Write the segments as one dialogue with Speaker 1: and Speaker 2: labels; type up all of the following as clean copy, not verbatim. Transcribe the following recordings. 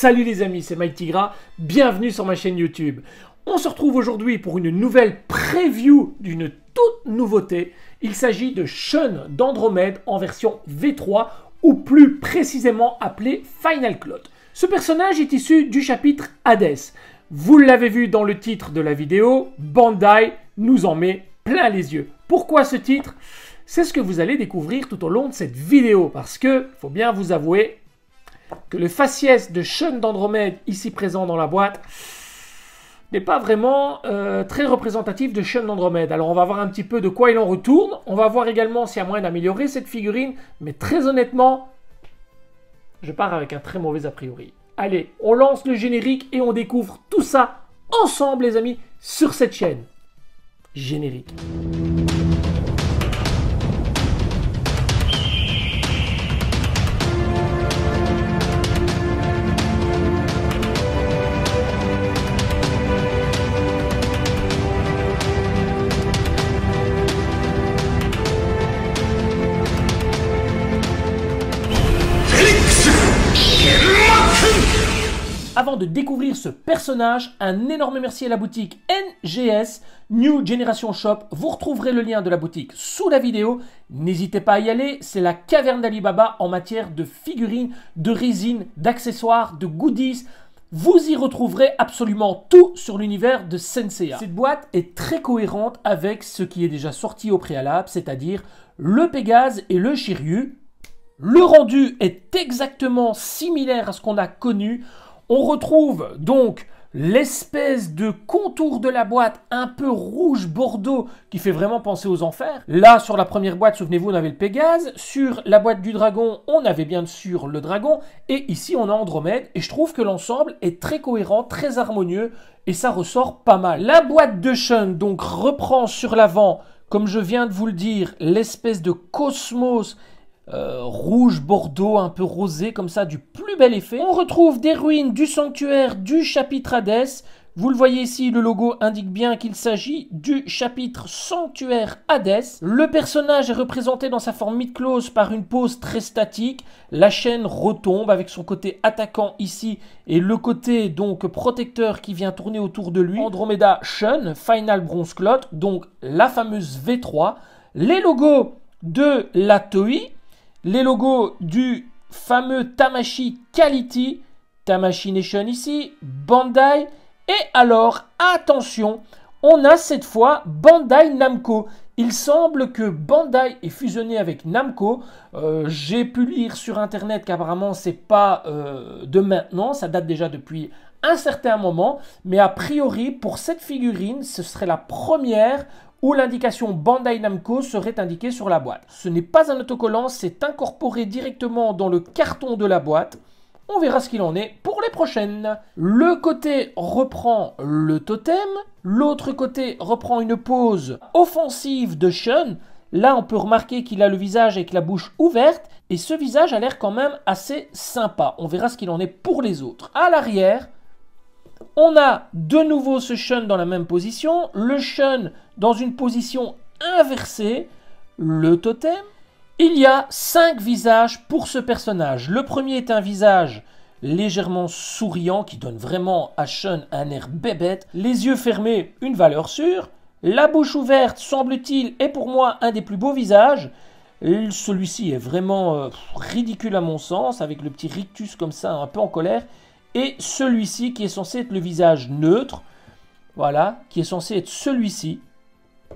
Speaker 1: Salut les amis, c'est Mike Tigra, bienvenue sur ma chaîne YouTube. On se retrouve aujourd'hui pour une nouvelle preview d'une toute nouveauté. Il s'agit de Sean d'Andromède en version V3 ou plus précisément appelé Final Cloth. Ce personnage est issu du chapitre Hades. Vous l'avez vu dans le titre de la vidéo, Bandai nous en met plein les yeux. Pourquoi ce titre? C'est ce que vous allez découvrir tout au long de cette vidéo parce que, faut bien vous avouer, que le faciès de Sean d'Andromède, ici présent dans la boîte, n'est pas vraiment très représentatif de Sean d'Andromède. Alors on va voir un petit peu de quoi il en retourne. On va voir également s'il y a moyen d'améliorer cette figurine. Mais très honnêtement, je pars avec un très mauvais a priori. Allez, on lance le générique et on découvre tout ça ensemble les amis sur cette chaîne. Générique. Avant de découvrir ce personnage, un énorme merci à la boutique NGS, New Generation Shop. Vous retrouverez le lien de la boutique sous la vidéo. N'hésitez pas à y aller, c'est la caverne d'Ali Baba en matière de figurines, de résine, d'accessoires, de goodies. Vous y retrouverez absolument tout sur l'univers de Senseiya. Cette boîte est très cohérente avec ce qui est déjà sorti au préalable, c'est-à-dire le Pégase et le Shiryu. Le rendu est exactement similaire à ce qu'on a connu. On retrouve donc l'espèce de contour de la boîte un peu rouge bordeaux qui fait vraiment penser aux enfers. Là, sur la première boîte, souvenez-vous, on avait le Pégase. Sur la boîte du dragon, on avait bien sûr le dragon. Et ici, on a Andromède. Et je trouve que l'ensemble est très cohérent, très harmonieux. Et ça ressort pas mal. La boîte de Sean donc reprend sur l'avant, comme je viens de vous le dire, l'espèce de cosmos rouge, bordeaux, un peu rosé, comme ça, du plus bel effet. On retrouve des ruines du sanctuaire du chapitre Hades. Vous le voyez ici, le logo indique bien qu'il s'agit du chapitre sanctuaire Hades. Le personnage est représenté dans sa forme mid-close par une pose très statique. La chaîne retombe avec son côté attaquant ici et le côté donc protecteur qui vient tourner autour de lui. Andromeda Sean, Final Bronze Cloth, donc la fameuse V3. Les logos de la Toei. Les logos du fameux Tamashii Quality, Tamashii Nation ici, Bandai. Et alors, attention, on a cette fois Bandai Namco. Il semble que Bandai est fusionné avec Namco. J'ai pu lire sur internet qu'apparemment c'est pas de maintenant, ça date déjà depuis un certain moment. Mais a priori, pour cette figurine, ce serait la première où l'indication Bandai Namco serait indiquée sur la boîte. Ce n'est pas un autocollant, c'est incorporé directement dans le carton de la boîte. On verra ce qu'il en est pour les prochaines. Le côté reprend le totem, l'autre côté reprend une pose offensive de Sean. Là, on peut remarquer qu'il a le visage avec la bouche ouverte et ce visage a l'air quand même assez sympa. On verra ce qu'il en est pour les autres. À l'arrière, on a de nouveau ce Sean dans la même position, le Sean dans une position inversée, le totem. Il y a 5 visages pour ce personnage. Le premier est un visage légèrement souriant qui donne vraiment à Sean un air bébête. Les yeux fermés, une valeur sûre. La bouche ouverte, semble-t-il, est pour moi un des plus beaux visages. Celui-ci est vraiment ridicule à mon sens, avec le petit rictus comme ça, un peu en colère. Et celui-ci qui est censé être le visage neutre, voilà, qui est censé être celui-ci,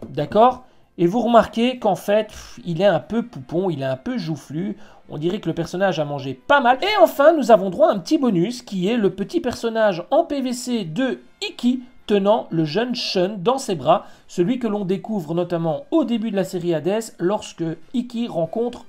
Speaker 1: d'accord? Et vous remarquez qu'en fait, il est un peu poupon, il est un peu joufflu, on dirait que le personnage a mangé pas mal. Et enfin, nous avons droit à un petit bonus qui est le petit personnage en PVC de Iki, tenant le jeune Sean dans ses bras, celui que l'on découvre notamment au début de la série Hades, lorsque Iki rencontre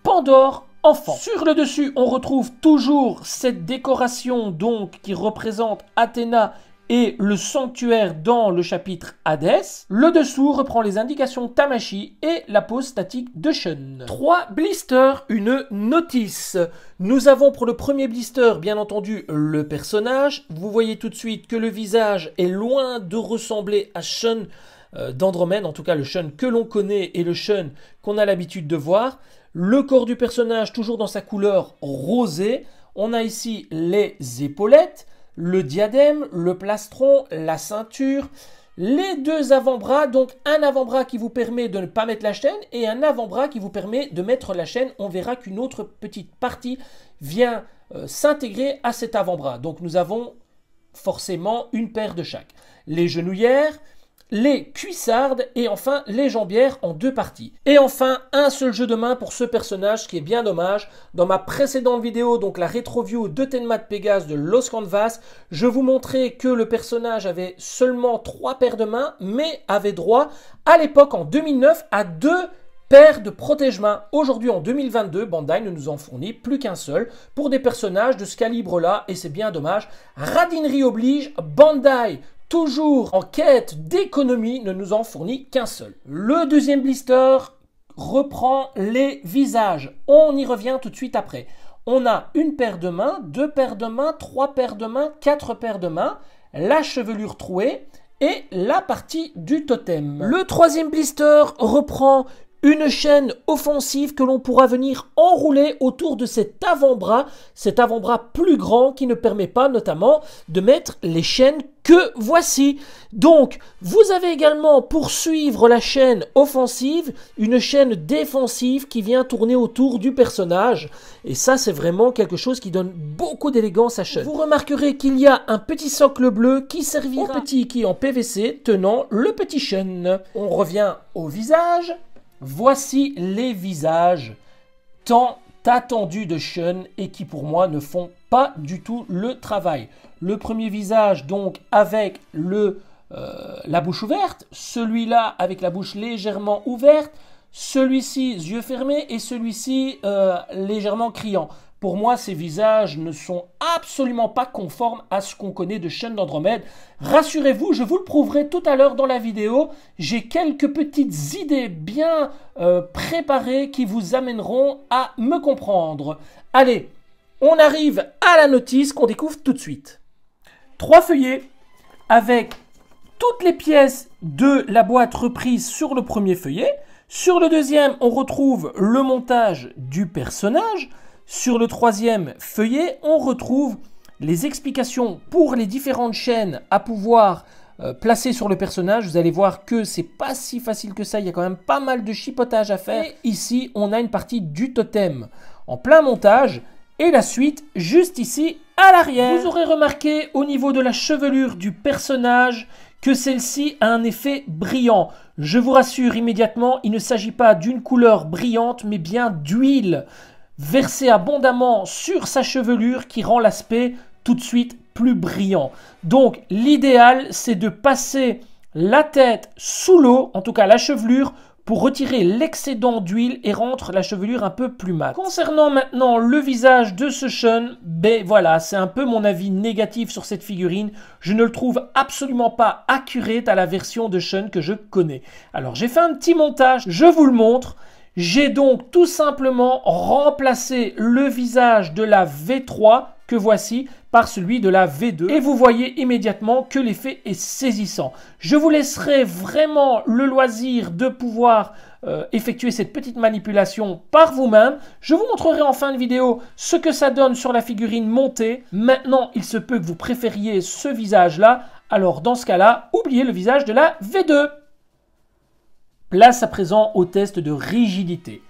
Speaker 1: Pandore enfant. Sur le dessus, on retrouve toujours cette décoration donc qui représente Athéna et le sanctuaire dans le chapitre Hades. Le dessous reprend les indications Tamashii et la pose statique de Sean. 3 blisters, une notice. Nous avons pour le premier blister, bien entendu, le personnage. Vous voyez tout de suite que le visage est loin de ressembler à Sean d'Andromède, en tout cas le Sean que l'on connaît et le Sean qu'on a l'habitude de voir. Le corps du personnage toujours dans sa couleur rosée. On a ici les épaulettes, le diadème, le plastron, la ceinture, les deux avant-bras, donc un avant-bras qui vous permet de ne pas mettre la chaîne et un avant-bras qui vous permet de mettre la chaîne. On verra qu'une autre petite partie vient s'intégrer à cet avant-bras. Donc nous avons forcément une paire de chaque. Les genouillères, les cuissardes et enfin les jambières en deux parties. Et enfin, un seul jeu de main pour ce personnage, ce qui est bien dommage. Dans ma précédente vidéo, donc la rétro-view de Tenma de Pégase de Lost Canvas, je vous montrais que le personnage avait seulement 3 paires de mains, mais avait droit à l'époque en 2009 à 2 paires de protège-mains. Aujourd'hui en 2022, Bandai ne nous en fournit plus qu'un seul pour des personnages de ce calibre-là et c'est bien dommage. Radinerie oblige, Bandai toujours en quête d'économie, ne nous en fournit qu'un seul. Le deuxième blister reprend les visages. On y revient tout de suite après. On a une paire de mains, 2 paires de mains, 3 paires de mains, 4 paires de mains, la chevelure trouée et la partie du totem. Le troisième blister reprend une chaîne offensive que l'on pourra venir enrouler autour de cet avant-bras plus grand qui ne permet pas notamment de mettre les chaînes que voici. Donc, vous avez également pour suivre la chaîne offensive, une chaîne défensive qui vient tourner autour du personnage. Et ça, c'est vraiment quelque chose qui donne beaucoup d'élégance à chaîne. Vous remarquerez qu'il y a un petit socle bleu qui servira au petit qui en PVC tenant le petit chêne. On revient au visage. Voici les visages tant attendus de Shun et qui pour moi ne font pas du tout le travail. Le premier visage donc avec la bouche ouverte, celui-là avec la bouche légèrement ouverte, celui-ci yeux fermés et celui-ci légèrement criant. Pour moi, ces visages ne sont absolument pas conformes à ce qu'on connaît de Shun d'Andromède. Rassurez-vous, je vous le prouverai tout à l'heure dans la vidéo. J'ai quelques petites idées bien préparées qui vous amèneront à me comprendre. Allez, on arrive à la notice qu'on découvre tout de suite. 3 feuillets avec toutes les pièces de la boîte reprises sur le premier feuillet. Sur le deuxième, on retrouve le montage du personnage. Sur le troisième feuillet, on retrouve les explications pour les différentes chaînes à pouvoir placer sur le personnage. Vous allez voir que c'est pas si facile que ça, il y a quand même pas mal de chipotage à faire. Et ici, on a une partie du totem en plein montage et la suite juste ici à l'arrière. Vous aurez remarqué au niveau de la chevelure du personnage que celle-ci a un effet brillant. Je vous rassure immédiatement, il ne s'agit pas d'une couleur brillante, mais bien d'huile versée abondamment sur sa chevelure qui rend l'aspect tout de suite plus brillant. Donc l'idéal c'est de passer la tête sous l'eau, en tout cas la chevelure, pour retirer l'excédent d'huile et rendre la chevelure un peu plus mate. Concernant maintenant le visage de ce Shun, ben voilà, c'est un peu mon avis négatif sur cette figurine. Je ne le trouve absolument pas accurate à la version de Shun que je connais. Alors j'ai fait un petit montage, je vous le montre. J'ai donc tout simplement remplacé le visage de la V3 que voici par celui de la V2 et vous voyez immédiatement que l'effet est saisissant. Je vous laisserai vraiment le loisir de pouvoir effectuer cette petite manipulation par vous-même. Je vous montrerai en fin de vidéo ce que ça donne sur la figurine montée. Maintenant, il se peut que vous préfériez ce visage-là. Alors dans ce cas-là, oubliez le visage de la V2. Place à présent au test de rigidité.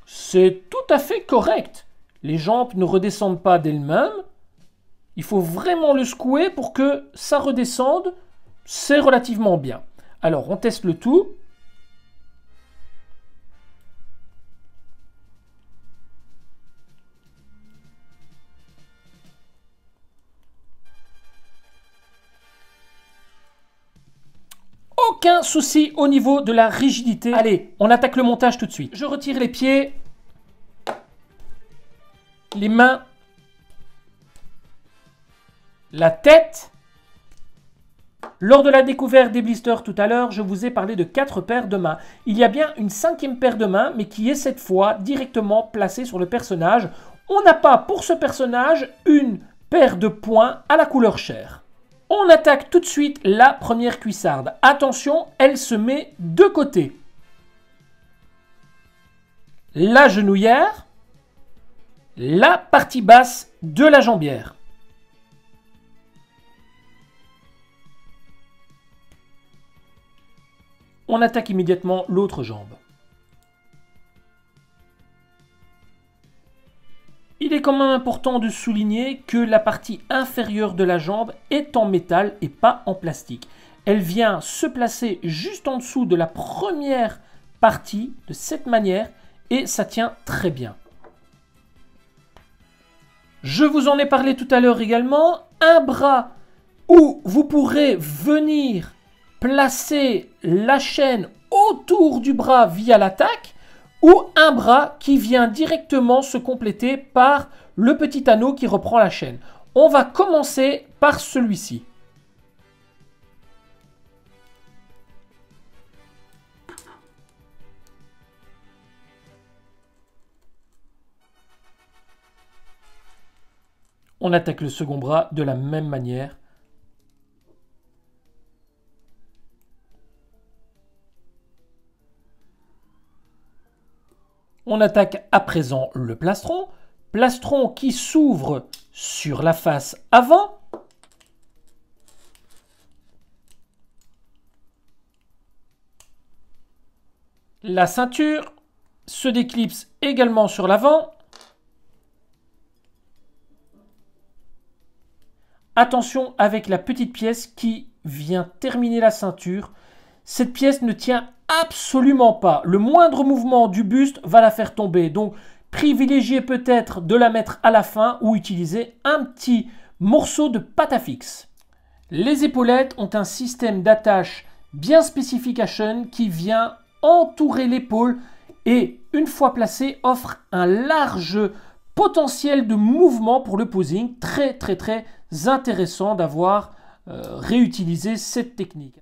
Speaker 1: C'est tout à fait correct. Les jambes ne redescendent pas d'elles-mêmes. Il faut vraiment le secouer pour que ça redescende. C'est relativement bien. Alors, on teste le tout. Aucun souci au niveau de la rigidité. Allez, on attaque le montage tout de suite. Je retire les pieds, les mains, la tête. Lors de la découverte des blisters tout à l'heure, je vous ai parlé de 4 paires de mains. Il y a bien une 5e paire de mains, mais qui est cette fois directement placée sur le personnage. On n'a pas pour ce personnage une paire de poings à la couleur chair. On attaque tout de suite la première cuissarde. Attention, elle se met de côté. La genouillère, la partie basse de la jambière. On attaque immédiatement l'autre jambe. Il est quand même important de souligner que la partie inférieure de la jambe est en métal et pas en plastique. Elle vient se placer juste en dessous de la première partie de cette manière et ça tient très bien. Je vous en ai parlé tout à l'heure également, un bras où vous pourrez venir placer la chaîne autour du bras via l'attaque ou un bras qui vient directement se compléter par le petit anneau qui reprend la chaîne. On va commencer par celui-ci. On attaque le second bras de la même manière. On attaque à présent le plastron. Plastron qui s'ouvre sur la face avant. La ceinture se déclipse également sur l'avant. Attention avec la petite pièce qui vient terminer la ceinture. Cette pièce ne tient absolument pas. Le moindre mouvement du buste va la faire tomber. Donc, privilégiez peut-être de la mettre à la fin ou utiliser un petit morceau de pâte à fixe. Les épaulettes ont un système d'attache bien spécifique à Shun qui vient entourer l'épaule et, une fois placé, offre un large potentiel de mouvement pour le posing. Très intéressant d'avoir réutilisé cette technique.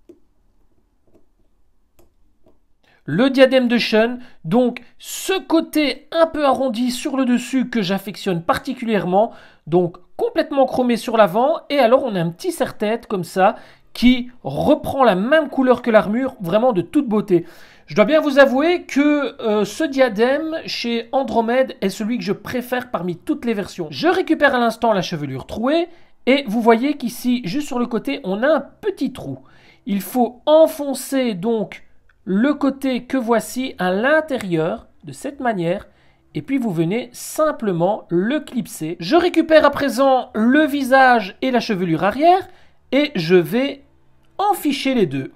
Speaker 1: Le diadème de Shun, donc ce côté un peu arrondi sur le dessus que j'affectionne particulièrement, donc complètement chromé sur l'avant, et alors on a un petit serre-tête comme ça qui reprend la même couleur que l'armure, vraiment de toute beauté. Je dois bien vous avouer que ce diadème chez Andromède est celui que je préfère parmi toutes les versions. Je récupère à l'instant la chevelure trouée, et vous voyez qu'ici, juste sur le côté, on a un petit trou. Il faut enfoncer donc le côté que voici à l'intérieur de cette manière et puis vous venez simplement le clipser. Je récupère à présent le visage et la chevelure arrière et je vais enficher les deux.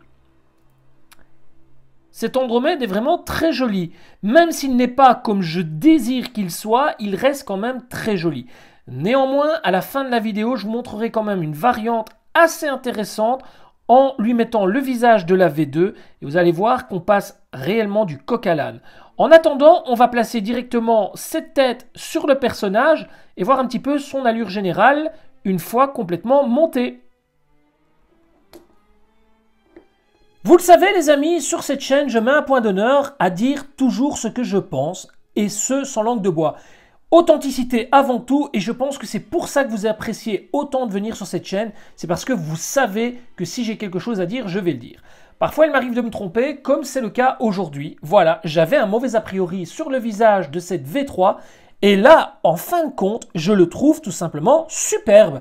Speaker 1: Cet Andromède est vraiment très joli. Même s'il n'est pas comme je désire qu'il soit, il reste quand même très joli. Néanmoins, à la fin de la vidéo, je vous montrerai quand même une variante assez intéressante en lui mettant le visage de la V2 et vous allez voir qu'on passe réellement du coq à l'âne. En attendant, on va placer directement cette tête sur le personnage et voir un petit peu son allure générale une fois complètement montée. Vous le savez les amis, sur cette chaîne, je mets un point d'honneur à dire toujours ce que je pense et ce sans langue de bois. Authenticité avant tout, et je pense que c'est pour ça que vous appréciez autant de venir sur cette chaîne, c'est parce que vous savez que si j'ai quelque chose à dire, je vais le dire. Parfois, il m'arrive de me tromper, comme c'est le cas aujourd'hui. Voilà, j'avais un mauvais a priori sur le visage de cette V3, et là, en fin de compte, je le trouve tout simplement superbe.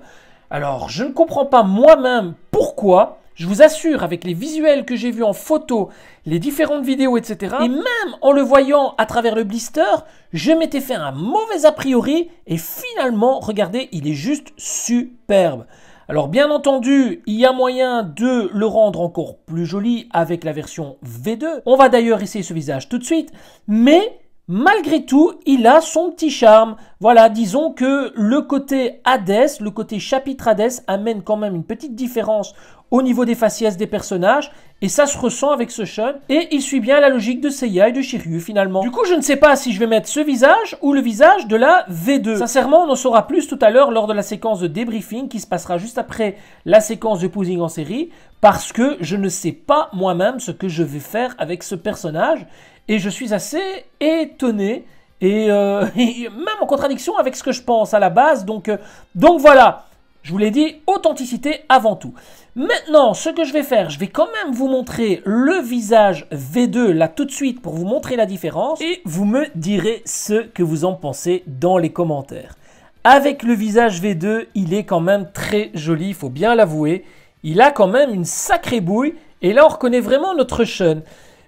Speaker 1: Alors, je ne comprends pas moi-même pourquoi. Je vous assure, avec les visuels que j'ai vus en photo, les différentes vidéos, etc. Et même en le voyant à travers le blister, je m'étais fait un mauvais a priori. Et finalement, regardez, il est juste superbe. Alors bien entendu, il y a moyen de le rendre encore plus joli avec la version V2. On va d'ailleurs essayer ce visage tout de suite. Mais malgré tout, il a son petit charme. Voilà, disons que le côté Hades, le côté chapitre Hades amène quand même une petite différence au niveau des faciès des personnages, et ça se ressent avec ce Shun, et il suit bien la logique de Seiya et de Shiryu finalement. Du coup, je ne sais pas si je vais mettre ce visage ou le visage de la V2. Sincèrement, on en saura plus tout à l'heure lors de la séquence de débriefing qui se passera juste après la séquence de posing en série, parce que je ne sais pas moi-même ce que je vais faire avec ce personnage, et je suis assez étonné, et même en contradiction avec ce que je pense à la base, donc voilà. Je vous l'ai dit, authenticité avant tout. Maintenant, ce que je vais faire, je vais quand même vous montrer le visage V2 là tout de suite pour vous montrer la différence. Et vous me direz ce que vous en pensez dans les commentaires. Avec le visage V2, il est quand même très joli, il faut bien l'avouer. Il a quand même une sacrée bouille. Et là, on reconnaît vraiment notre Sean.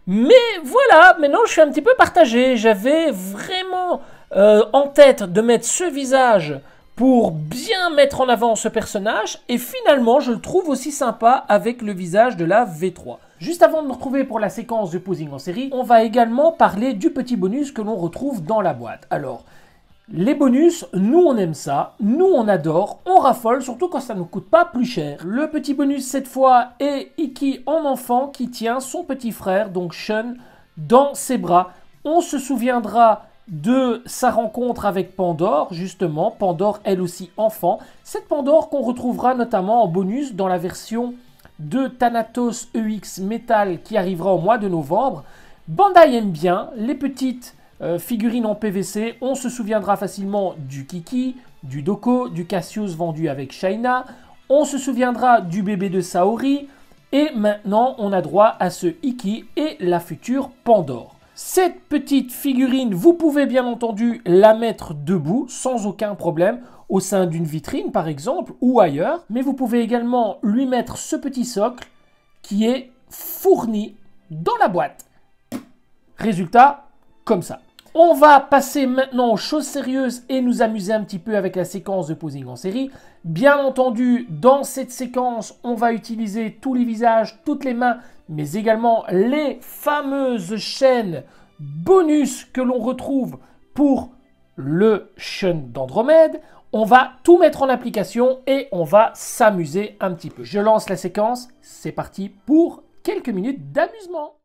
Speaker 1: Mais voilà, maintenant je suis un petit peu partagé. J'avais vraiment en tête de mettre ce visage pour bien mettre en avant ce personnage. Et finalement, je le trouve aussi sympa avec le visage de la V3. Juste avant de nous retrouver pour la séquence de posing en série, on va également parler du petit bonus que l'on retrouve dans la boîte. Alors, les bonus, nous on aime ça, nous on adore, on raffole, surtout quand ça ne nous coûte pas plus cher. Le petit bonus cette fois est Iki en enfant qui tient son petit frère, donc Sean, dans ses bras. On se souviendra de sa rencontre avec Pandore, justement, Pandore elle aussi enfant. Cette Pandore qu'on retrouvera notamment en bonus dans la version de Thanatos EX Metal qui arrivera au mois de novembre. Bandai aime bien les petites figurines en PVC, on se souviendra facilement du Kiki, du Doko, du Cassius vendu avec Shaina, on se souviendra du bébé de Saori, et maintenant on a droit à ce Iki et la future Pandore. Cette petite figurine, vous pouvez bien entendu la mettre debout sans aucun problème, au sein d'une vitrine par exemple, ou ailleurs, mais vous pouvez également lui mettre ce petit socle qui est fourni dans la boîte. Résultat, comme ça. On va passer maintenant aux choses sérieuses et nous amuser un petit peu avec la séquence de posing en série. Bien entendu, dans cette séquence, on va utiliser tous les visages, toutes les mains, mais également les fameuses chaînes bonus que l'on retrouve pour le Sean d'Andromède. On va tout mettre en application et on va s'amuser un petit peu. Je lance la séquence, c'est parti pour quelques minutes d'amusement.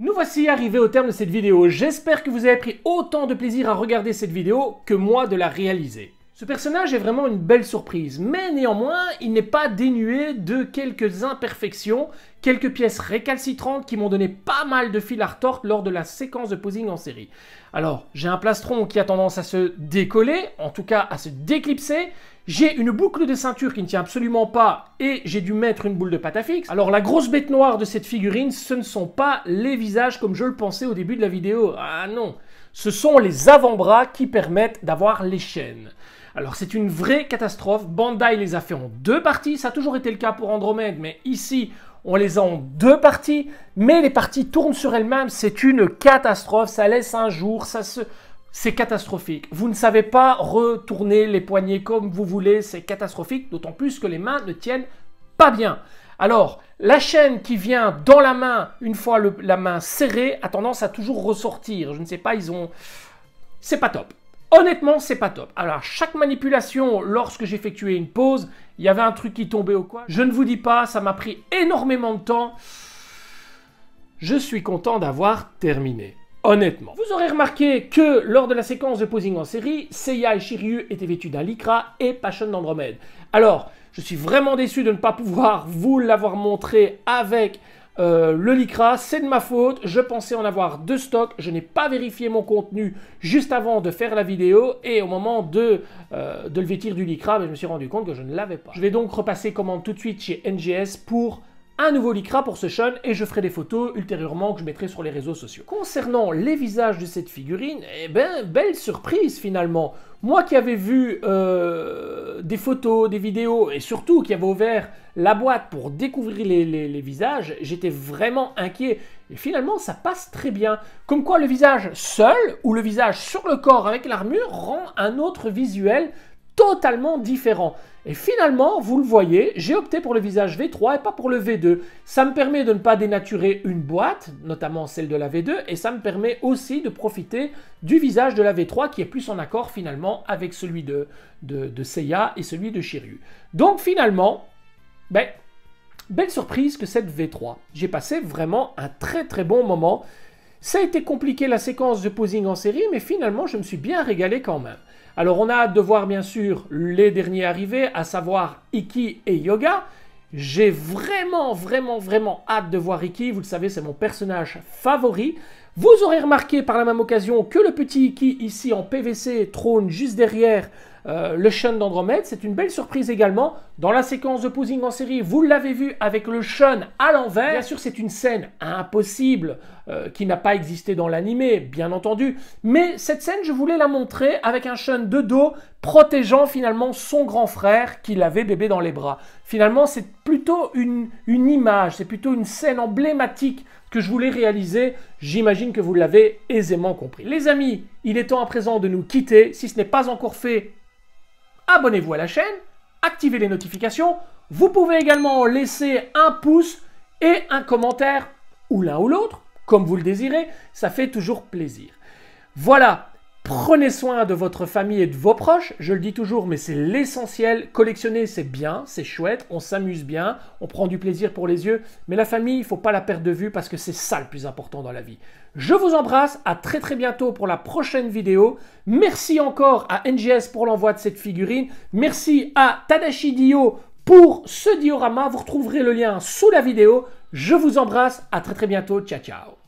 Speaker 1: Nous voici arrivés au terme de cette vidéo. J'espère que vous avez pris autant de plaisir à regarder cette vidéo que moi de la réaliser. Ce personnage est vraiment une belle surprise, mais néanmoins, il n'est pas dénué de quelques imperfections, quelques pièces récalcitrantes qui m'ont donné pas mal de fil à retordre lors de la séquence de posing en série. Alors, j'ai un plastron qui a tendance à se décoller, en tout cas à se déclipser. J'ai une boucle de ceinture qui ne tient absolument pas et j'ai dû mettre une boule de pâte à fixe. Alors la grosse bête noire de cette figurine, ce ne sont pas les visages comme je le pensais au début de la vidéo. Ah non, ce sont les avant-bras qui permettent d'avoir les chaînes. Alors c'est une vraie catastrophe, Bandai les a fait en deux parties, ça a toujours été le cas pour Andromède, mais ici on les a en deux parties, mais les parties tournent sur elles-mêmes, c'est une catastrophe, ça laisse un jour, c'est catastrophique. Vous ne savez pas retourner les poignets comme vous voulez, c'est catastrophique, d'autant plus que les mains ne tiennent pas bien. Alors, la chaîne qui vient dans la main, une fois la main serrée, a tendance à toujours ressortir. Je ne sais pas, c'est pas top. Honnêtement, c'est pas top. Alors, chaque manipulation, lorsque j'effectuais une pause, il y avait un truc qui tombait ou quoi. Je ne vous dis pas, ça m'a pris énormément de temps. Je suis content d'avoir terminé. Honnêtement. Vous aurez remarqué que lors de la séquence de posing en série, Seiya et Shiryu étaient vêtus d'un lycra et Passion d'Andromède. Alors, je suis vraiment déçu de ne pas pouvoir vous l'avoir montré avec le lycra, c'est de ma faute, je pensais en avoir de stock, je n'ai pas vérifié mon contenu juste avant de faire la vidéo et au moment de le vêtir du lycra, je me suis rendu compte que je ne l'avais pas. Je vais donc repasser commande tout de suite chez NGS pour un nouveau lycra pour ce shun et je ferai des photos ultérieurement que je mettrai sur les réseaux sociaux. Concernant les visages de cette figurine, eh ben, belle surprise finalement. Moi qui avais vu des photos, des vidéos et surtout qui avait ouvert la boîte pour découvrir les visages, j'étais vraiment inquiet. Et finalement, ça passe très bien. Comme quoi le visage seul ou le visage sur le corps avec l'armure rend un autre visuel totalement différent. Et finalement, vous le voyez, j'ai opté pour le visage V3 et pas pour le V2. Ça me permet de ne pas dénaturer une boîte, notamment celle de la V2, et ça me permet aussi de profiter du visage de la V3 qui est plus en accord finalement avec celui de Seiya et celui de Shiryu. Donc finalement, belle surprise que cette V3. J'ai passé vraiment un très très bon moment. Ça a été compliqué la séquence de posing en série, mais finalement je me suis bien régalé quand même. Alors on a hâte de voir bien sûr les derniers arrivés, à savoir Ikki et Yoga. J'ai vraiment hâte de voir Ikki, vous le savez c'est mon personnage favori. Vous aurez remarqué par la même occasion que le petit Ikki ici en PVC trône juste derrière le shun d'Andromède. C'est une belle surprise également. Dans la séquence de posing en série, vous l'avez vu avec le shun à l'envers. Bien sûr, c'est une scène impossible qui n'a pas existé dans l'animé, bien entendu. Mais cette scène, je voulais la montrer avec un shun de dos protégeant finalement son grand frère qui l'avait bébé dans les bras. Finalement, c'est plutôt une image, c'est plutôt une scène emblématique que je voulais réaliser. J'imagine que vous l'avez aisément compris. Les amis, il est temps à présent de nous quitter. Si ce n'est pas encore fait, abonnez-vous à la chaîne, activez les notifications. Vous pouvez également laisser un pouce et un commentaire, ou l'un ou l'autre, comme vous le désirez. Ça fait toujours plaisir. Voilà. Prenez soin de votre famille et de vos proches, je le dis toujours, mais c'est l'essentiel. Collectionner, c'est bien, c'est chouette, on s'amuse bien, on prend du plaisir pour les yeux, mais la famille, il ne faut pas la perdre de vue parce que c'est ça le plus important dans la vie. Je vous embrasse, à très bientôt pour la prochaine vidéo. Merci encore à NGS pour l'envoi de cette figurine. Merci à Tadashi Dio pour ce diorama. Vous retrouverez le lien sous la vidéo. Je vous embrasse, à très bientôt, ciao ciao.